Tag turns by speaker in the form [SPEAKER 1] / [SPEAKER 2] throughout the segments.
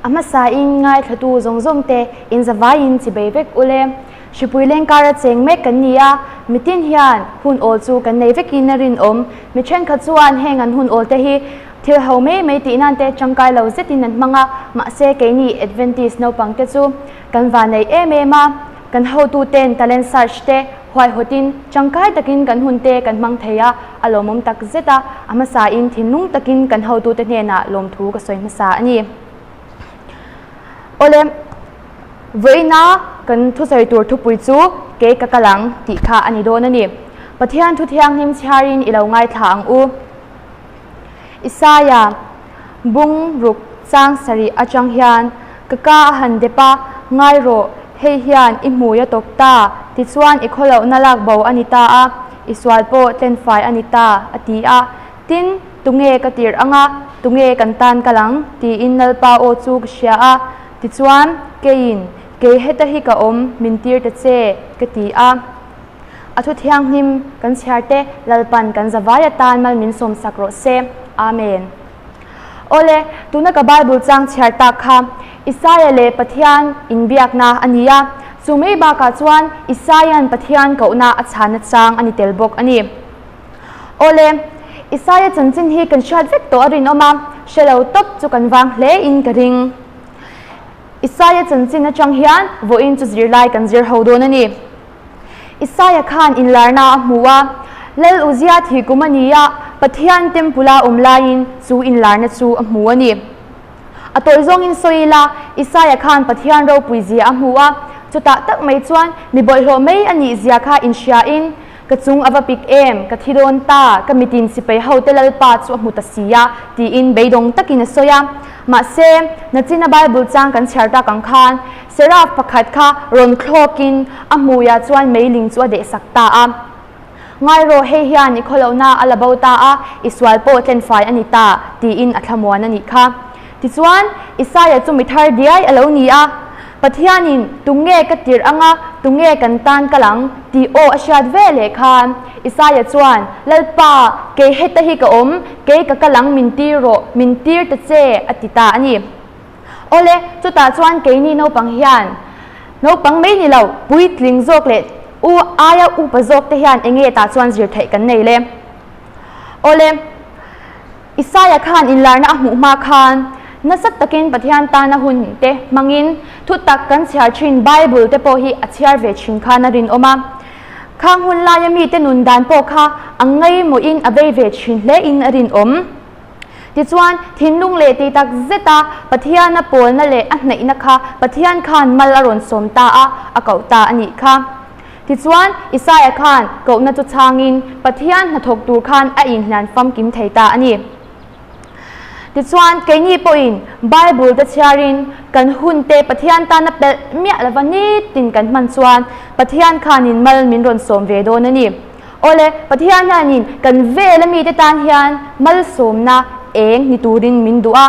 [SPEAKER 1] ama sa in ngai thatu zong te in zawai in chibevek ule shipuileng kara cheng me kania mitin hian hun ol chu kan nei vekin rin mi chen kha chuan heng an hun ol te hi thil ho me ti nan te changkai lo zetin an manga ma se ke ni Adventist no pangte chu kan va nei ma kan ho tu ten talent search te hoi hotin changkai takin kan hun te kan mang theya alomom tak zeta ama sa in thinung takin kan ho tu te ne na lom thu ka soi ma sa ani ole voina kan thu sai tur thu pui chu ke ka kalang ti kha ani do na ni pathian thu thiang nim charin ilo ngai thang u Isaya bung ruk chang sari achang hian kaka han depa ngai ro hei hian imu ya tokta ti chuan ikholo nalak bo anita a iswal po ten fai anita ati a tin tunge katir anga tunge kantan kalang ti innal pa o chu sia a ti chuan kein ke heta hi ka mintir te che kati a athu thiang him kan chharte lalpan kan zawaya tan mal min som sakro se amen ole tuna ka bible chang chharta kha Isaya le pathian in biak na ania chumei ba ka chuan Isayan pathian ko na achana chang ani telbok ani ole Isaya chanchin hi kan shat vek to arin oma shelo top chu kan wang hle in ka ring Isaya chanchin a chang hian vo in chu zir lai kan zir hodon ani Isaya khan in larna muwa lel uzia thi kumania pathian tempula umlain chu in larna chu amuani atoi zong in soila Isaya khan pathian ro puizia amuwa chuta tak mai chuan mi boi ho mai ani zia kha in sha in ka chung ava pik em ka thidon ta ka mitin sipei hotel pa chu amu ta sia ti in beidong takin soya ma se nachina bible chang kan charta kang khan seraf pakhat kha ron khlokin amuya chuan mailing chu de sakta a ngai ro he hian ni kholona alabauta a iswal po ten fai anita ti in athamwan ani kha ti chuan Isaya chu mithar diai alo ni a pathianin tunge katir anga tunge kantan kalang ti o ashat vele khan Isaya chuan lalpa ke heta hi ka ke ka kalang mintir ta che atita ani ole chuta chuan ke ni no pang hian no pang mai ni lo puitling zok le u aya u pazok te hian enge ta chuan zir thai kan nei le ole Isaya khan in larna amu ma khan nasat takin pathian ta na hun te mangin thu tak kan chhar thin bible te po hi achhiar ve thin kha na rin oma khang hun la yami te nun dan po kha angai mo in avei ve thin le in arin ti chuan thinlung le ti tak zeta pathian na pol na le a hnai na kha pathian khan mal aron som ta a akauta ani kha ti chuan Isaya khan ko na chu changin pathian na thok tur khan a in hlan fam kim theita ani ti chuan ke ni po in bible te charin kan hun te pathian ta na pe mia lawani tin kan man chuan pathian khan in mal min ron som ve do na ni ole pathian hanin kan ve la mi te tan hian mal som na eng ni turin min du'a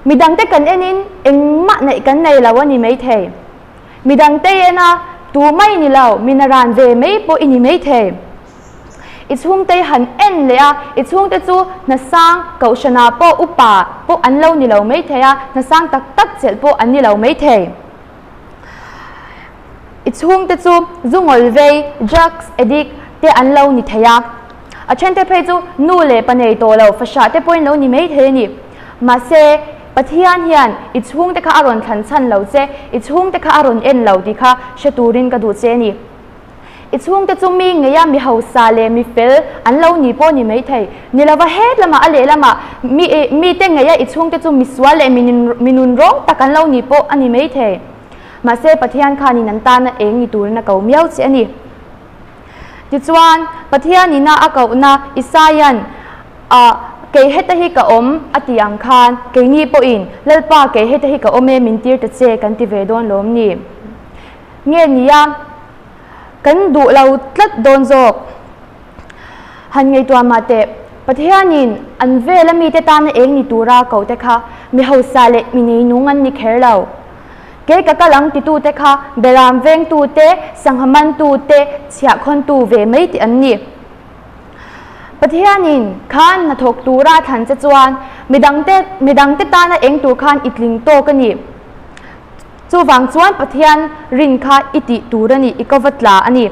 [SPEAKER 1] midang te kan enin engma nei kan nei lawani mai the midang te ena tu mai ni law minaran ve mai po ini mai the ichung te han en le a ichung te chu na sang kaushana po upa po an lo ni lo mai the a na sang tak tak chel po an ni lo mai the ichung te chu zungol ve drugs addict te an lo ni theya a chen te phe chu nu le panei to lo fasha te point lo ni mai the ni ma se pathian hian ichung te kha aron than chan lo che ichung te kha aron en lo di kha shaturin ka du che ni ichung te chu mi ngeya mi hausa le mi fel an lo ni po ni mai thei ni lawa het lama ale lama mi te ngeya ichung te chu mi swal le minun ro takan lo ni po ani mai thei ma se pathian khani nan ta na eng ni tur na kau miau che ani ti chuan pathian ni na akau na Isayan ke heta hi ka atiang khan ke ni po in lalpa ke heta hi ka ome mintir ta che kan ti ve don lom ni nge niya kan du lau tlat don zok han ngei tua ma te pathianin an ve la mi te ta na eng ni tura ko te kha mi hausa le mi nei nungan ni kher lau ke ka kalang ti tu te kha beram veng tu te sanghaman tu te chhia khon tu ve mai ti an ni ปะเทียนินขันนาทกตูราทันจะจวนไม่ดังเตตานะเองตูขันอิดลิงโตกันนี่จูวังจวนปะเทียนรินคาอิติตูระนี่อีกวัตลาอันนี้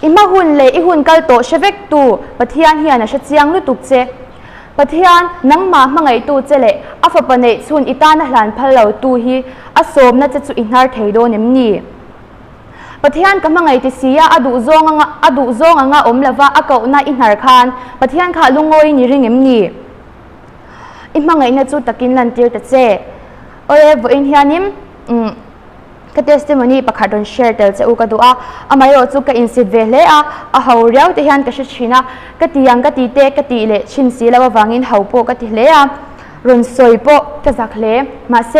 [SPEAKER 1] อิมาหุ่นเลยอีหุ่นกัลโตเชเวกตูปะเทียนเฮียนะชัดเจียงลุตุกเจปะเทียนนังมามังไอตูเจเลอาฟปะเนซุนอิตานะหลานพัลเลาตูฮีอาโสมนะจะจุอินฮาร์เทโดเนมนี่ปะเทียนกำลังไอติเสียอดูโซงงะอมละว่าอากาอุนาอินฮาร์คานปะเทียนขาลุงโอยนี่ริงเอ็มนี่อิมังไอนะจุตะกินลันเตียตะเจโอเลวอินเฮียนิมก็เทสติมอนีประคาดอนแชร์เตลเจ้าก็ดูอาไม่รู้จุกอินสิเวเลอาหาวเรียวที่ฮันก็ชิชินะก็ตียังก็ตีเตก็ตีเละชินสีแล้ววางอินหาวโปก็ตีเละรุนสวยโปก็จักเละมาเซ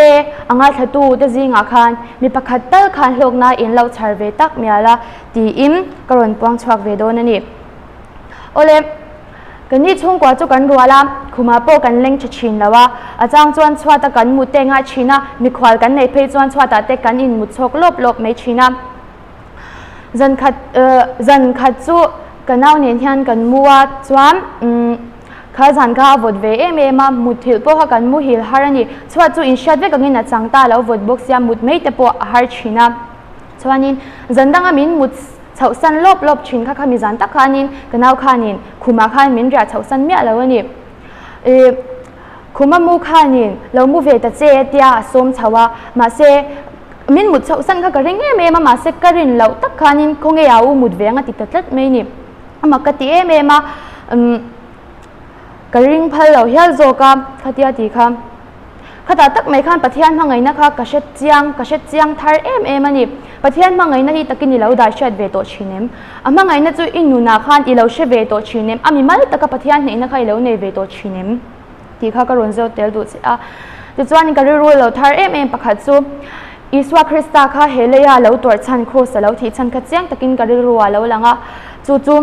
[SPEAKER 1] อังอาทัตูที่จิงอาคารมีประคาเตลคานโลกนาอินเราชาร์เวตักมีอะไรตีอิมก็รุนปวงชวักเวโดนันนี่โอเลกันนี่ช่วงกว่าจุกันรัวละคุมาโปกันเล่งชินแล้วว่าอาจารย์จวนชวาตกันมุดเตงอาชินะมีควาลกันในเพจจวนชวาตเตกันอินมุดชกลบไม่ชินะจันขัดจูกันเอาเนียนยันกันมัวจวนข้าจันข้าวดเวมามุดหิลโปหกันมุหิลฮารันี่ชวาจูอินชัดเวกันอินนัดจังตาแล้ววดบุกเสียมุดไม่เตโปฮาร์ชินะชวานินจันดังอามินมุดชาวสันลบชินข้ามีจันตักขานินกันเอาขานินคุมาขามินเรียชาวสันเมียแล้วนี่คุมามูขานินแล้วมูเวตเจตียสมชาวมาเซมินมุดชาวสันข้ากระเรงมาเซกระรินแล้วตักขานินคงเอามุดเวงติดตัดไม่นี่มากติมากระริงพัลแล้วเฮียโจกาขัดยาตีคำขณะตักไม่ขันปะเทียนมังไงนะคะกระเช็ดเจียงทาร์มันนี่ปะเทียนมังไงนะที่ตะกินนี่เราได้เช็ดเวโตชินเนมมังไงนะจู่อินนูนาขันอีเราเช็ดเวโตชินเนมมีมาลิตะกับปะเทียนนี่นะคะอีเราในเวโตชินเนมที่ข้ากระรุนเจ้าเตลดูสิจุดส่วนนี้ก็รู้เราทาร์ประคัดจู่อิสวาคริสตาข้าเฮเลยาเราตัวฉันโคสเราที่ฉันขัดเจียงตะกินก็รู้ว่าเราหลังจู่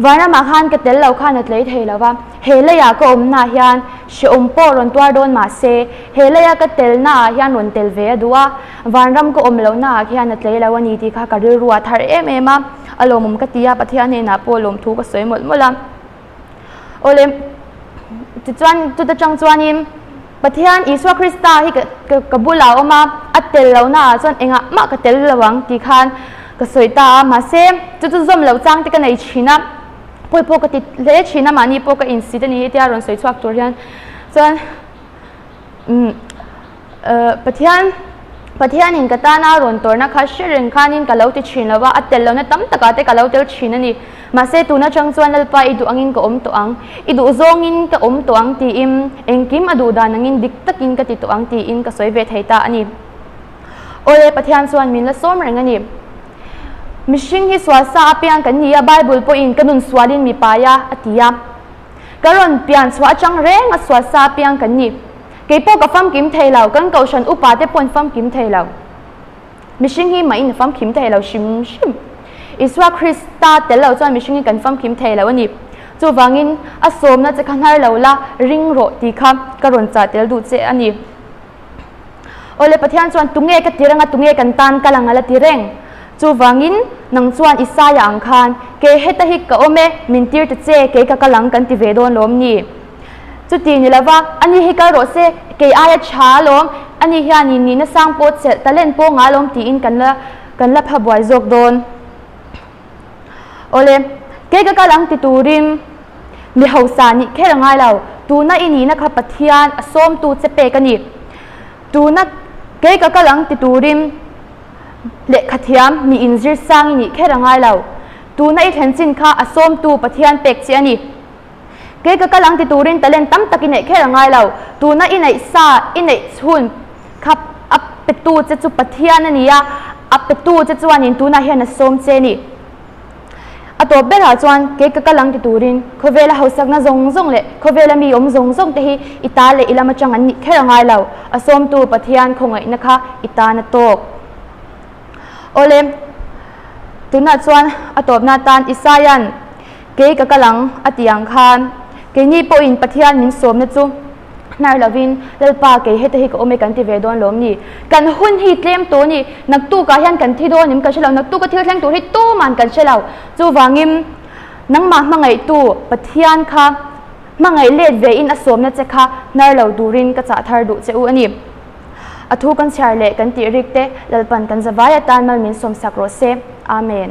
[SPEAKER 1] วันนั้นมาขันก็เตลเราขันนัดเลยเทแล้วว่าเฮเลยาก็อมนาฮิยันชิอมโปรอนตัวโดนมาเซเฮเลยาก็เตลนาฮิยันรอนเตลเวดัววันรำก็อมแล้วนาฮิยันนัดเลยแล้ววันนี้ที่ข้าก็รู้ว่าทาร์มาอารมณ์มันก็ตียาปะเทียนเนี่ยนะโปลมทุกก็สวยหมดละโอเลจุดจังจวนนี้ปะเทียนอิสวาคริสตาที่กับบุลาออกมาอัดเตลแล้วนาจนเองมากระเตลระวังที่ขันก็สวยตามาเซจุดจมแล้วจังที่กันในชินะพวกติดเละชินะมานี่พวกอินซิดนี้ที่อารมณ์สวยชวักตัวเรียนจนปะเทียนอินกตานารุนตัวนะคะชื่อเรื่องข้านินกับเราติดชินแล้วว่าอัดเตลแล้วเนี่ยตั้มตะการเตกับเราเตลชินนี่มาเซตูน่าจังจวนนัลปาอิดูอังอินกับตัวอังอิดูซงอินกับตัวอังตีอิมเองกิมอดูดานังอินดิกตะกินกับตัวอังตีอินกับสวยเวทไฮตาอันนี้โอเลปะเทียนส่วนมินละส้มเรื่องอันนี้มิชิงฮิสวาสาเปียนกันนี่ไบเบิลพออินกันนุนสวาลินมีปายาอติยามกระรอนเปียนสวาจังเร่งสวาสาเปียนกันนี่เกี่ยวกับฟัมกิมเทลากันเกาชันอุปาเตปนฟัมกิมเทลามิชิงฮิไม่อินฟัมกิมเทลาชิมอิสวาคริสตาเตลาจวนมิชิงฮิกันฟัมกิมเทลาวันนี้จูวังอินอสมน่าจะขันหาเราละริงโรตีคำกระรอนจ่าเตลดูเจอันนี้โอเลปะเทียนจวนตุงเอกันตีเรงตุงเอกันตันกำลังอะไรตีเร่งจูวังอินนังจวนอิสายอังคารเกเฮตฮิกกะโอเมมินตีร์ตเจเกกะกำลังกันติเวโดนลมนี่จุดที่นี่แล้วว่าอันนี้ฮิกะโรเซเกอายชาลมอันนี้ฮานี่นะสร้างโปรเซตะเล่นโปงาลมตีอินกันละพะบวยจกโดนโอเลเกกะกำลังติตูริมมีเฮาสานี่แค่ละไงเราตูน่าอินี่นะคะปะเทียนส้มตูเจเปกันนี่ตูน่าเกกะกำลังติตูริมเละขทียมมีอินซิร์สร้างนี่แค่ละไงเราตูน่าอิเห็นสินค้าส้มตูปะเทียนเป็กเสียนี่เกก็กำลังติตูรินตะเล่นตั้มตะกินไหนแค่ละไงเราตูน่าอินไหนซาอินไหนชุนขับอัปเปตูจะจุปะเทียนนี่ยาอัปเปตูจะจวนอินตูน่าเห็นส้มเจนี่อัตัวเบลาจวนเกก็กำลังติตูรินเขาเวลาเขาสักน่าจงเลยเขาเวลามีอมจงแต่ฮีอิตาเลยอิลามาจังอันนี้แค่ละไงเราส้มตูปะเทียนคงไงนะคะอิตานาโตกโอเลมตุนัดส่วนอตบนาตานอิสายันเกย์กะกะลังอติยังคานเกย์นี่ปอินปะเทียนมินสมนะจุนายลาวินเลปาเกย์เฮตฮิกโอเมกันติเวดอนลมนี่กันหุ่นฮีเตรียมตัวนี่นักตู้กะยันกันที่โดนนิมกันเชลานักตู้กะเที่ยวแทงตัวที่ตู้มันกันเชลาจูวางิม นังมามังไงตู้ปะเทียนค่ะมังไงเล็ดเวอินอสวมนะเจ้าค่ะนาร์เหล่าดูรินกระจ่าทาร์ดุเจ้าอันนี้อทุกันเชียร์เล่กันตีริกเตะเล่ปันกันจะวายตานมัลมินสมสักโรเซอาเมน